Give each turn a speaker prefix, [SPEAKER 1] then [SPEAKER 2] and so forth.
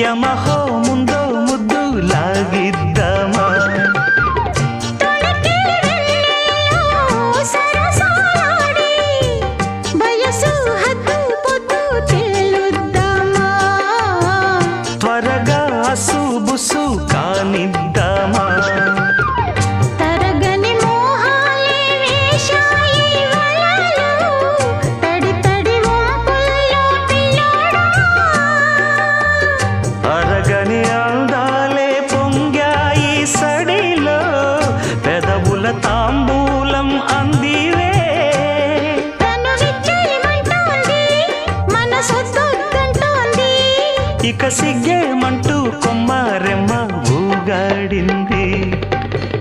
[SPEAKER 1] యమహో ముందో ముద్దు లాగిద్దామా త్వరగా అసుబుసు కానిద్దామా అరగని అందాలే పొంగాయి సడిలో పెదవుల తాంబూలం అందివే ఇక సిగ్గేమంటూ కొమ్మారెమ్మ ఊగాడింది